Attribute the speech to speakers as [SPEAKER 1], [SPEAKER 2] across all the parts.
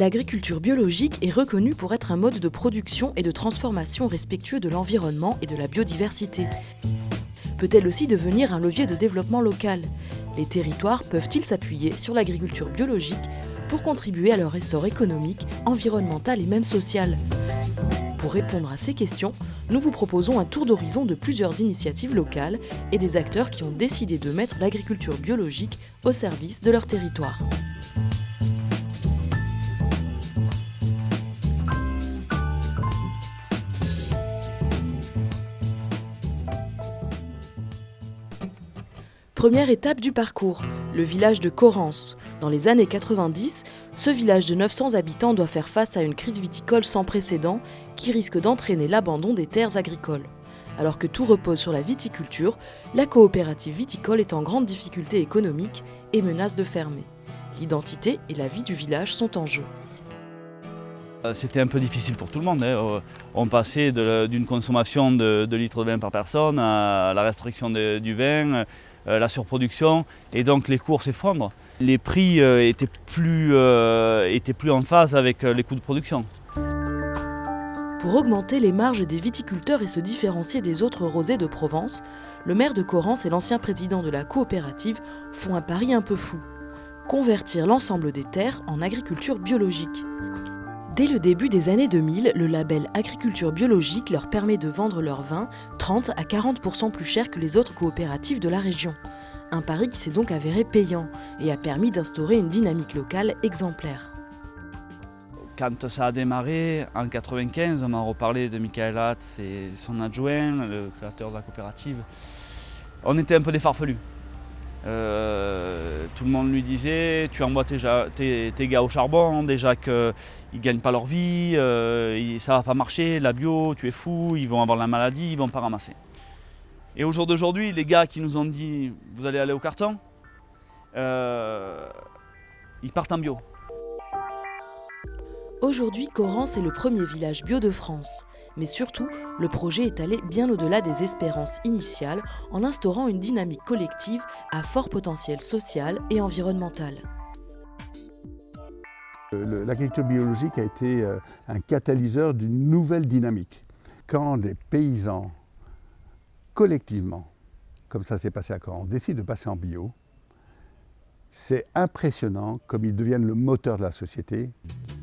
[SPEAKER 1] l'agriculture biologique est reconnue pour être un mode de production et de transformation respectueux de l'environnement et de la biodiversité. Peut-elle aussi devenir un levier de développement local? Les territoires peuvent-ils s'appuyer sur l'agriculture biologique pour contribuer à leur essor économique, environnemental et même social? Pour répondre à ces questions, nous vous proposons un tour d'horizon de plusieurs initiatives locales et des acteurs qui ont décidé de mettre l'agriculture biologique au service de leur territoire. Première étape du parcours, le village de Corrence. Dans les années 90, ce village de 900 habitants doit faire face à une crise viticole sans précédent qui risque d'entraîner l'abandon des terres agricoles. Alors que tout repose sur la viticulture, la coopérative viticole est en grande difficulté économique et menace de fermer. L'identité et la vie du village sont en jeu.
[SPEAKER 2] C'était un peu difficile pour tout le monde. On passait d'une consommation de 2 litres de vin par personne à la restriction du vin, la surproduction, et donc les cours s'effondrent. Les prix étaient plus en phase avec les coûts de production.
[SPEAKER 1] Pour augmenter les marges des viticulteurs et se différencier des autres rosés de Provence, le maire de Corrence et l'ancien président de la coopérative font un pari un peu fou: convertir l'ensemble des terres en agriculture biologique. Dès le début des années 2000, le label agriculture biologique leur permet de vendre leur vin 30 à 40% plus cher que les autres coopératives de la région. Un pari qui s'est donc avéré payant et a permis d'instaurer une dynamique locale exemplaire.
[SPEAKER 2] Quand ça a démarré, en 1995, on m'a reparlé de Michael Hatz et son adjoint, le créateur de la coopérative. On était un peu des farfelus. Tout le monde lui disait: tu envoies tes gars au charbon, déjà qu'ils ne gagnent pas leur vie, ça ne va pas marcher, la bio, tu es fou, ils vont avoir la maladie, ils ne vont pas ramasser. Et au jour d'aujourd'hui, les gars qui nous ont dit vous allez aller au carton, ils partent en bio.
[SPEAKER 1] Aujourd'hui, Corrence est le premier village bio de France. Mais surtout, le projet est allé bien au-delà des espérances initiales en instaurant une dynamique collective à fort potentiel social et environnemental.
[SPEAKER 3] L'agriculture biologique a été un catalyseur d'une nouvelle dynamique. Quand des paysans, collectivement, comme ça s'est passé à Corrence, décident de passer en bio, c'est impressionnant comme ils deviennent le moteur de la société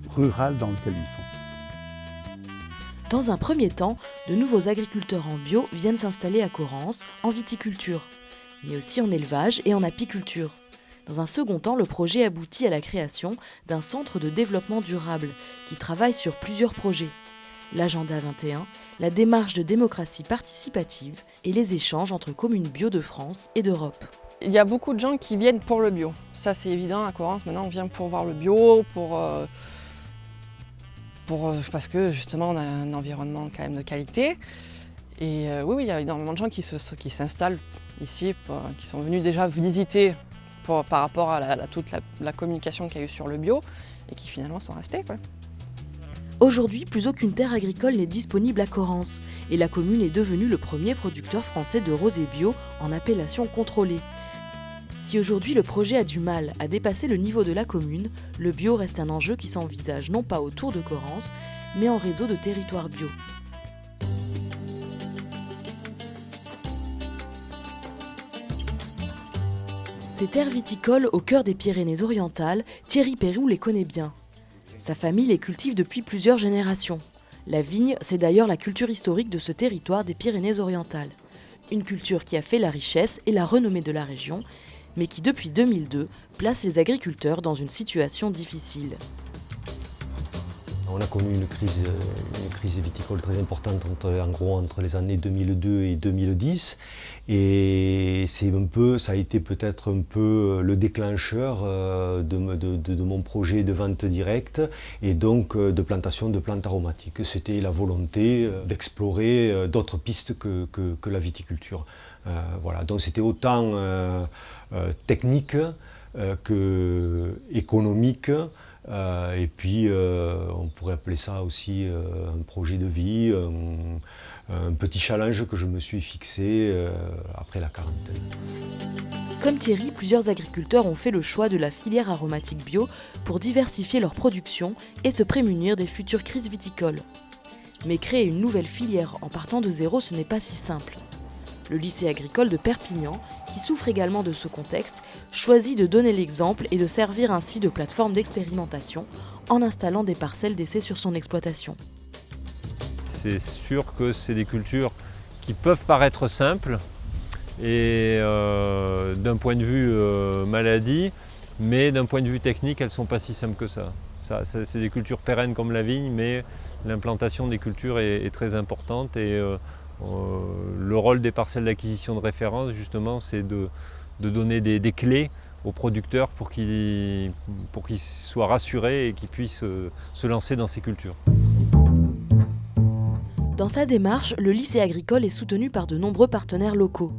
[SPEAKER 3] rurale dans laquelle ils sont.
[SPEAKER 1] Dans un premier temps, de nouveaux agriculteurs en bio viennent s'installer à Corrence, en viticulture, mais aussi en élevage et en apiculture. Dans un second temps, le projet aboutit à la création d'un centre de développement durable qui travaille sur plusieurs projets. L'Agenda 21, la démarche de démocratie participative et les échanges entre communes bio de France et d'Europe.
[SPEAKER 4] Il y a beaucoup de gens qui viennent pour le bio. Ça, c'est évident, à Corrence, maintenant on vient pour voir le bio, parce que justement on a un environnement quand même de qualité. Et oui, il y a énormément de gens qui s'installent ici, qui sont venus déjà visiter par rapport à toute la communication qu'il y a eu sur le bio et qui finalement sont restés, quoi.
[SPEAKER 1] Aujourd'hui, plus aucune terre agricole n'est disponible à Corrence et la commune est devenue le premier producteur français de rosé bio en appellation contrôlée. Si aujourd'hui le projet a du mal à dépasser le niveau de la commune, le bio reste un enjeu qui s'envisage non pas autour de Corrence, mais en réseau de territoires bio. Ces terres viticoles au cœur des Pyrénées-Orientales, Thierry Pérou les connaît bien. Sa famille les cultive depuis plusieurs générations. La vigne, c'est d'ailleurs la culture historique de ce territoire des Pyrénées-Orientales. Une culture qui a fait la richesse et la renommée de la région, mais qui depuis 2002 place les agriculteurs dans une situation difficile.
[SPEAKER 5] On a connu une crise viticole très importante entre les années 2002 et 2010 et ça a été peut-être un peu le déclencheur de mon projet de vente directe et donc de plantation de plantes aromatiques. C'était la volonté d'explorer d'autres pistes que la viticulture. Voilà. Donc c'était autant technique que économique Et puis on pourrait appeler ça aussi un projet de vie, un petit challenge que je me suis fixé après la quarantaine.
[SPEAKER 1] Comme Thierry, plusieurs agriculteurs ont fait le choix de la filière aromatique bio pour diversifier leur production et se prémunir des futures crises viticoles. Mais créer une nouvelle filière en partant de zéro, ce n'est pas si simple. Le lycée agricole de Perpignan, qui souffre également de ce contexte, choisit de donner l'exemple et de servir ainsi de plateforme d'expérimentation en installant des parcelles d'essai sur son exploitation.
[SPEAKER 6] C'est sûr que c'est des cultures qui peuvent paraître simples et d'un point de vue maladie, mais d'un point de vue technique, elles ne sont pas si simples que ça. C'est des cultures pérennes comme la vigne, mais l'implantation des cultures est très importante et le rôle des parcelles d'acquisition de référence, justement, c'est de donner des clés aux producteurs pour qu'ils soient rassurés et qu'ils puissent se lancer dans ces cultures.
[SPEAKER 1] Dans sa démarche, le lycée agricole est soutenu par de nombreux partenaires locaux.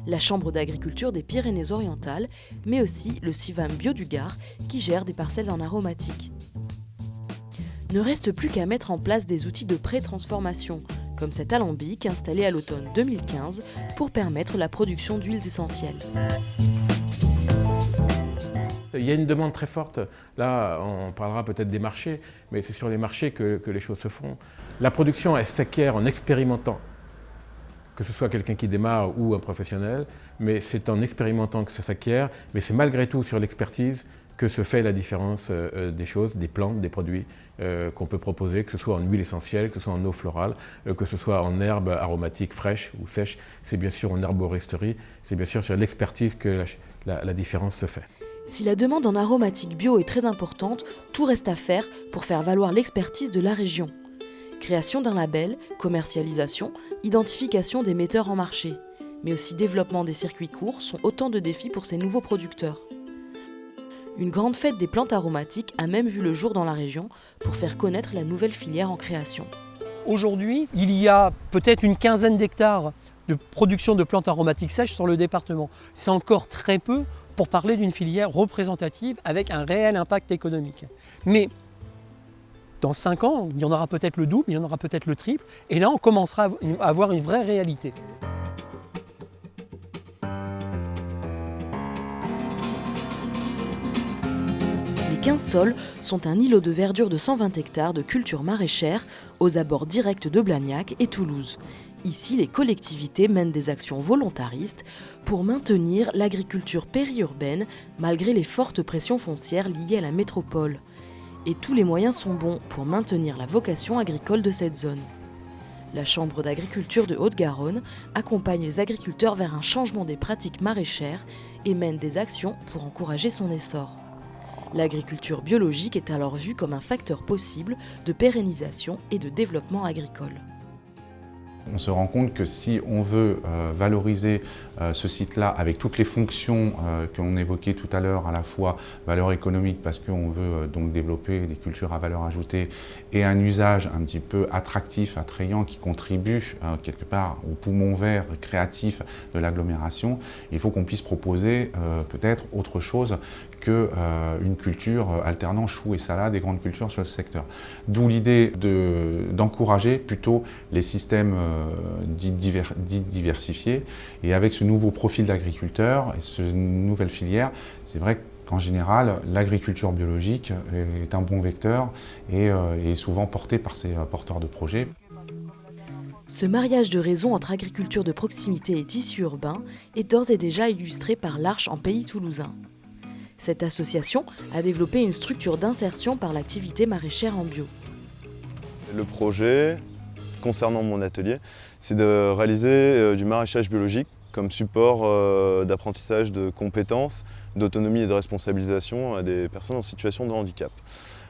[SPEAKER 1] La Chambre d'agriculture des Pyrénées-Orientales, mais aussi le CIVAM Bio du Gard, qui gère des parcelles en aromatique. Ne reste plus qu'à mettre en place des outils de pré-transformation, comme cet alambic installé à l'automne 2015 pour permettre la production d'huiles essentielles.
[SPEAKER 7] Il y a une demande très forte. Là, on parlera peut-être des marchés, mais c'est sur les marchés que les choses se font. La production, elle s'acquiert en expérimentant, que ce soit quelqu'un qui démarre ou un professionnel, mais c'est en expérimentant que ça s'acquiert, mais c'est malgré tout sur l'expertise que se fait la différence des choses, des plantes, des produits qu'on peut proposer, que ce soit en huile essentielle, que ce soit en eau florale, que ce soit en herbes aromatiques fraîches ou sèches, c'est bien sûr en herboristerie, c'est bien sûr sur l'expertise que la différence se fait.
[SPEAKER 1] Si la demande en aromatique bio est très importante, tout reste à faire pour faire valoir l'expertise de la région. Création d'un label, commercialisation, identification des metteurs en marché, mais aussi développement des circuits courts sont autant de défis pour ces nouveaux producteurs. Une grande fête des plantes aromatiques a même vu le jour dans la région pour faire connaître la nouvelle filière en création.
[SPEAKER 8] Aujourd'hui, il y a peut-être une quinzaine d'hectares de production de plantes aromatiques sèches sur le département. C'est encore très peu pour parler d'une filière représentative avec un réel impact économique. Mais dans 5 ans, il y en aura peut-être le double, il y en aura peut-être le triple, et là on commencera à avoir une vraie réalité.
[SPEAKER 1] Les 15 sols sont un îlot de verdure de 120 hectares de cultures maraîchères aux abords directs de Blagnac et Toulouse. Ici, les collectivités mènent des actions volontaristes pour maintenir l'agriculture périurbaine malgré les fortes pressions foncières liées à la métropole. Et tous les moyens sont bons pour maintenir la vocation agricole de cette zone. La Chambre d'agriculture de Haute-Garonne accompagne les agriculteurs vers un changement des pratiques maraîchères et mène des actions pour encourager son essor. L'agriculture biologique est alors vue comme un facteur possible de pérennisation et de développement agricole.
[SPEAKER 9] On se rend compte que si on veut valoriser ce site-là avec toutes les fonctions qu'on évoquait tout à l'heure, à la fois valeur économique parce qu'on veut donc développer des cultures à valeur ajoutée et un usage un petit peu attractif, attrayant qui contribue quelque part au poumon vert créatif de l'agglomération, il faut qu'on puisse proposer peut-être autre chose qu'une culture alternant choux et salade, des grandes cultures sur le secteur. D'où l'idée d'encourager plutôt les systèmes dits diversifiés. Et avec ce nouveau profil d'agriculteur et cette nouvelle filière, c'est vrai qu'en général, l'agriculture biologique est un bon vecteur et est souvent portée par ces porteurs de projets.
[SPEAKER 1] Ce mariage de raison entre agriculture de proximité et tissu urbain est d'ores et déjà illustré par l'Arche en pays toulousain. Cette association a développé une structure d'insertion par l'activité maraîchère en bio.
[SPEAKER 10] Le projet, concernant mon atelier, c'est de réaliser du maraîchage biologique comme support d'apprentissage de compétences, d'autonomie et de responsabilisation à des personnes en situation de handicap.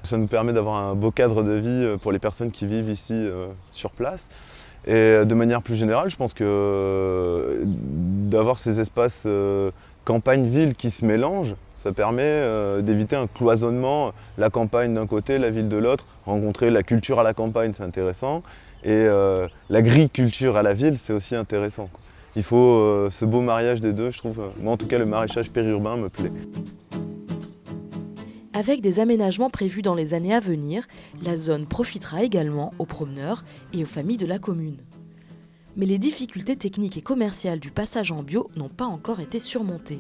[SPEAKER 10] Ça nous permet d'avoir un beau cadre de vie pour les personnes qui vivent ici sur place. Et de manière plus générale, je pense que d'avoir ces espaces campagne-ville qui se mélangent, ça permet d'éviter un cloisonnement, la campagne d'un côté, la ville de l'autre. Rencontrer la culture à la campagne, c'est intéressant. Et l'agriculture à la ville, c'est aussi intéressant. Il faut ce beau mariage des deux, je trouve. Moi, en tout cas, le maraîchage périurbain me plaît.
[SPEAKER 1] Avec des aménagements prévus dans les années à venir, la zone profitera également aux promeneurs et aux familles de la commune. Mais les difficultés techniques et commerciales du passage en bio n'ont pas encore été surmontées.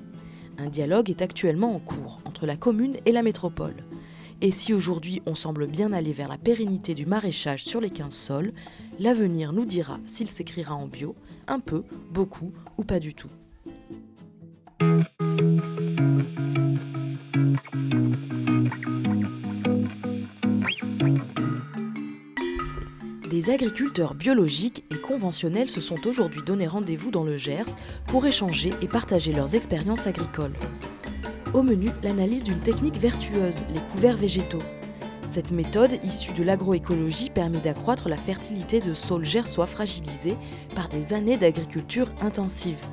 [SPEAKER 1] Un dialogue est actuellement en cours entre la commune et la métropole. Et si aujourd'hui on semble bien aller vers la pérennité du maraîchage sur les 15 sols, l'avenir nous dira s'il s'écrira en bio, un peu, beaucoup ou pas du tout. Des agriculteurs biologiques et conventionnels se sont aujourd'hui donné rendez-vous dans le Gers pour échanger et partager leurs expériences agricoles. Au menu, l'analyse d'une technique vertueuse, les couverts végétaux. Cette méthode, issue de l'agroécologie, permet d'accroître la fertilité de sols gersois fragilisés par des années d'agriculture intensive.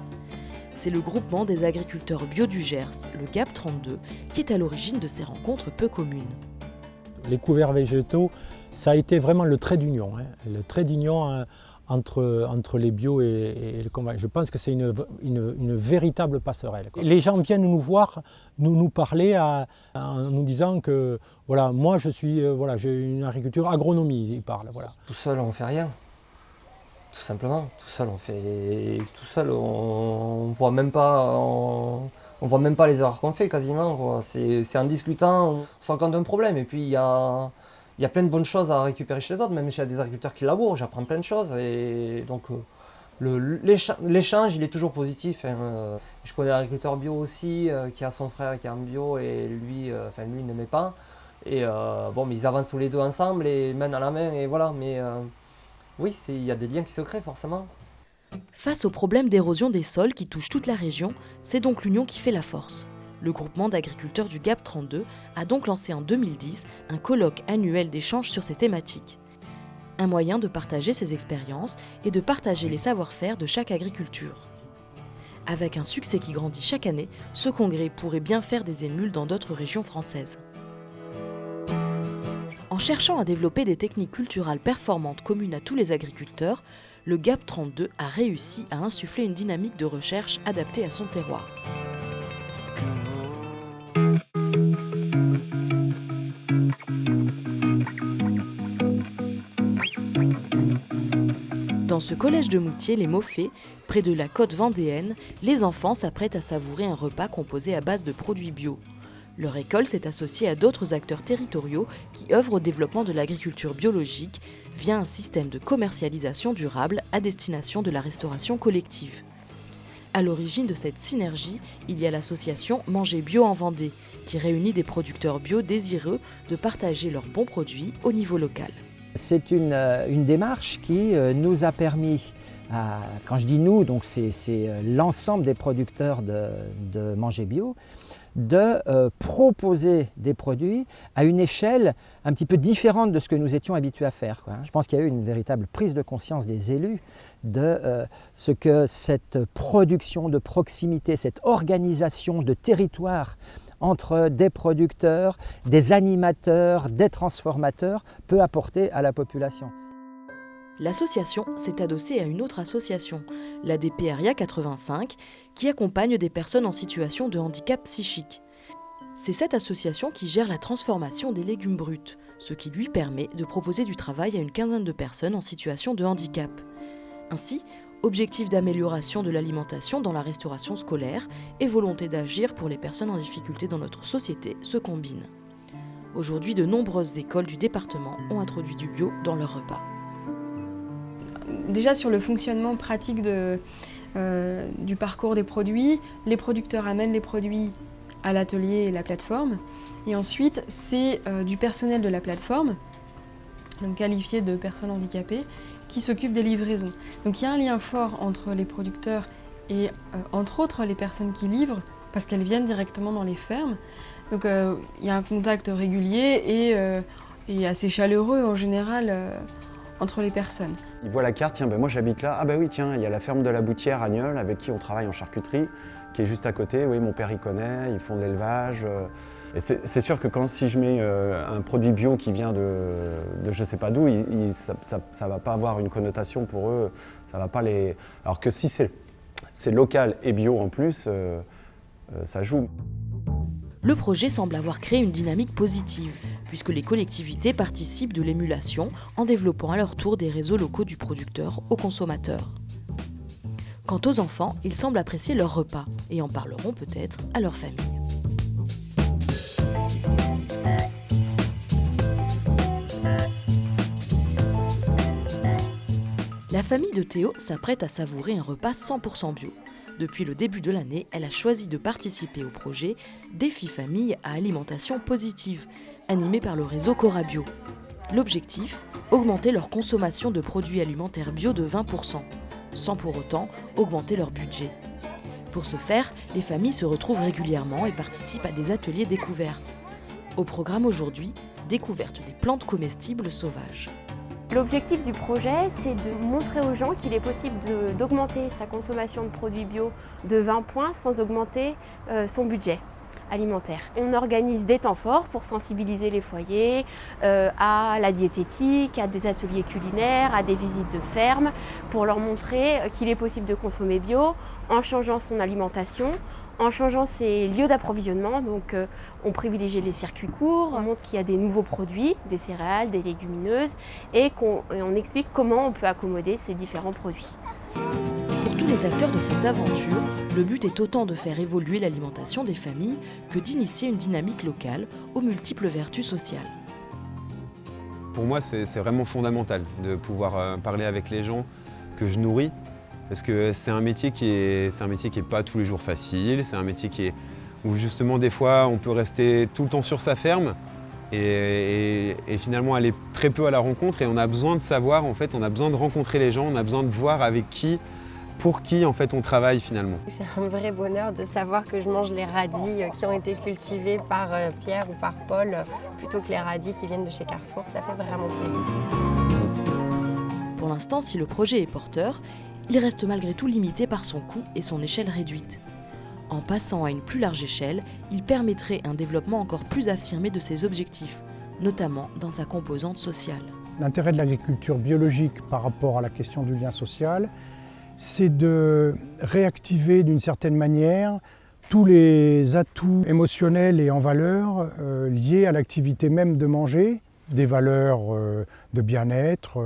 [SPEAKER 1] C'est le groupement des agriculteurs bio du Gers, le GAP 32, qui est à l'origine de ces rencontres peu communes.
[SPEAKER 11] Les couverts végétaux, ça a été vraiment le trait d'union. Le trait d'union entre les bio et les conventionnels. Je pense que c'est une véritable passerelle. Les gens viennent nous voir, nous parler en nous disant que voilà, moi j'ai une agriculture agronomie, ils parlent. Voilà.
[SPEAKER 12] Tout seul on ne fait rien, tout simplement. Tout seul on voit même pas les erreurs qu'on fait quasiment. C'est en discutant, on se rend compte d'un problème. Et puis il y a plein de bonnes choses à récupérer chez les autres, même s'il y a des agriculteurs qui labourent, j'apprends plein de choses. Et donc l'échange, il est toujours positif. Je connais un agriculteur bio aussi, qui a son frère qui est en bio, et lui n'aimait pas. Et mais ils avancent tous les deux ensemble, et main dans la main, et voilà. Mais oui, il y a des liens qui se créent forcément.
[SPEAKER 1] Face au problème d'érosion des sols qui touche toute la région, c'est donc l'union qui fait la force. Le groupement d'agriculteurs du GAP 32 a donc lancé en 2010 un colloque annuel d'échange sur ces thématiques. Un moyen de partager ses expériences et de partager les savoir-faire de chaque agriculture. Avec un succès qui grandit chaque année, ce congrès pourrait bien faire des émules dans d'autres régions françaises. En cherchant à développer des techniques culturales performantes communes à tous les agriculteurs, le GAP 32 a réussi à insuffler une dynamique de recherche adaptée à son terroir. Dans ce collège de Moutier, les Moffets, près de la côte vendéenne, les enfants s'apprêtent à savourer un repas composé à base de produits bio. Leur école s'est associée à d'autres acteurs territoriaux qui œuvrent au développement de l'agriculture biologique via un système de commercialisation durable à destination de la restauration collective. À l'origine de cette synergie, il y a l'association Manger Bio en Vendée, qui réunit des producteurs bio désireux de partager leurs bons produits au niveau local.
[SPEAKER 13] C'est une démarche qui nous a permis, quand je dis nous, donc c'est l'ensemble des producteurs de Manger Bio, de proposer des produits à une échelle un petit peu différente de ce que nous étions habitués à faire. Je pense qu'il y a eu une véritable prise de conscience des élus de ce que cette production de proximité, cette organisation de territoire entre des producteurs, des animateurs, des transformateurs peut apporter à la population.
[SPEAKER 1] L'association s'est adossée à une autre association, l'ADP Aria 85, qui accompagne des personnes en situation de handicap psychique. C'est cette association qui gère la transformation des légumes bruts, ce qui lui permet de proposer du travail à une quinzaine de personnes en situation de handicap. Ainsi, objectif d'amélioration de l'alimentation dans la restauration scolaire et volonté d'agir pour les personnes en difficulté dans notre société se combinent. Aujourd'hui, de nombreuses écoles du département ont introduit du bio dans leurs repas.
[SPEAKER 14] Déjà sur le fonctionnement pratique du parcours des produits, les producteurs amènent les produits à l'atelier et la plateforme. Et ensuite, c'est du personnel de la plateforme, donc qualifié de personnes handicapées, qui s'occupent des livraisons. Donc il y a un lien fort entre les producteurs et entre autres les personnes qui livrent, parce qu'elles viennent directement dans les fermes. Donc il y a un contact régulier et assez chaleureux en général entre les personnes.
[SPEAKER 15] Ils voient la carte, tiens, moi j'habite là, ah bah oui tiens, il y a la ferme de la Boutière à Nieul avec qui on travaille en charcuterie, qui est juste à côté, oui mon père y connaît, ils font de l'élevage. Et c'est sûr que si je mets un produit bio qui vient de je sais pas d'où, ça va pas avoir une connotation pour eux, ça va pas les... Alors que si c'est local et bio en plus, ça joue.
[SPEAKER 1] Le projet semble avoir créé une dynamique positive, puisque les collectivités participent de l'émulation en développant à leur tour des réseaux locaux du producteur au consommateur. Quant aux enfants, ils semblent apprécier leur repas et en parleront peut-être à leur famille. La famille de Théo s'apprête à savourer un repas 100% bio. Depuis le début de l'année, elle a choisi de participer au projet Défi Famille à alimentation positive, animé par le réseau Cora Bio. L'objectif, augmenter leur consommation de produits alimentaires bio de 20%, sans pour autant augmenter leur budget. Pour ce faire, les familles se retrouvent régulièrement et participent à des ateliers découvertes. Au programme aujourd'hui, découverte des plantes comestibles sauvages.
[SPEAKER 16] L'objectif du projet, c'est de montrer aux gens qu'il est possible d'augmenter sa consommation de produits bio de 20 points sans augmenter son budget alimentaire. On organise des temps forts pour sensibiliser les foyers à la diététique, à des ateliers culinaires, à des visites de ferme, pour leur montrer qu'il est possible de consommer bio en changeant son alimentation, en changeant ses lieux d'approvisionnement. Donc on privilégie les circuits courts, on montre qu'il y a des nouveaux produits, des céréales, des légumineuses, et on explique comment on peut accommoder ces différents produits.
[SPEAKER 1] Pour tous les acteurs de cette aventure, le but est autant de faire évoluer l'alimentation des familles que d'initier une dynamique locale aux multiples vertus sociales.
[SPEAKER 17] Pour moi, c'est vraiment fondamental de pouvoir parler avec les gens que je nourris, parce que c'est un métier qui est pas tous les jours facile, c'est un métier où justement des fois on peut rester tout le temps sur sa ferme et finalement aller très peu à la rencontre, et on a besoin de savoir, en fait, on a besoin de rencontrer les gens, on a besoin de voir avec qui, pour qui en fait on travaille finalement.
[SPEAKER 18] C'est un vrai bonheur de savoir que je mange les radis qui ont été cultivés par Pierre ou par Paul plutôt que les radis qui viennent de chez Carrefour. Ça fait vraiment plaisir.
[SPEAKER 1] Pour l'instant, si le projet est porteur, il reste malgré tout limité par son coût et son échelle réduite. En passant à une plus large échelle, il permettrait un développement encore plus affirmé de ses objectifs, notamment dans sa composante sociale.
[SPEAKER 19] L'intérêt de l'agriculture biologique par rapport à la question du lien social, c'est de réactiver d'une certaine manière tous les atouts émotionnels et en valeur liés à l'activité même de manger, des valeurs de bien-être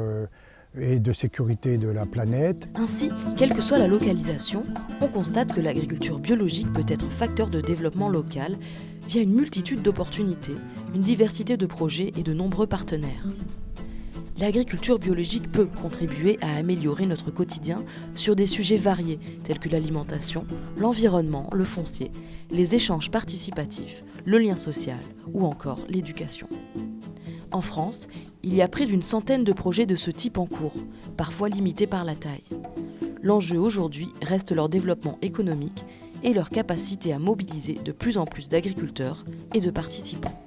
[SPEAKER 19] et de sécurité de la planète.
[SPEAKER 1] Ainsi, quelle que soit la localisation, on constate que l'agriculture biologique peut être facteur de développement local via une multitude d'opportunités, une diversité de projets et de nombreux partenaires. L'agriculture biologique peut contribuer à améliorer notre quotidien sur des sujets variés tels que l'alimentation, l'environnement, le foncier, les échanges participatifs, le lien social ou encore l'éducation. En France, il y a près d'une centaine de projets de ce type en cours, parfois limités par la taille. L'enjeu aujourd'hui reste leur développement économique et leur capacité à mobiliser de plus en plus d'agriculteurs et de participants.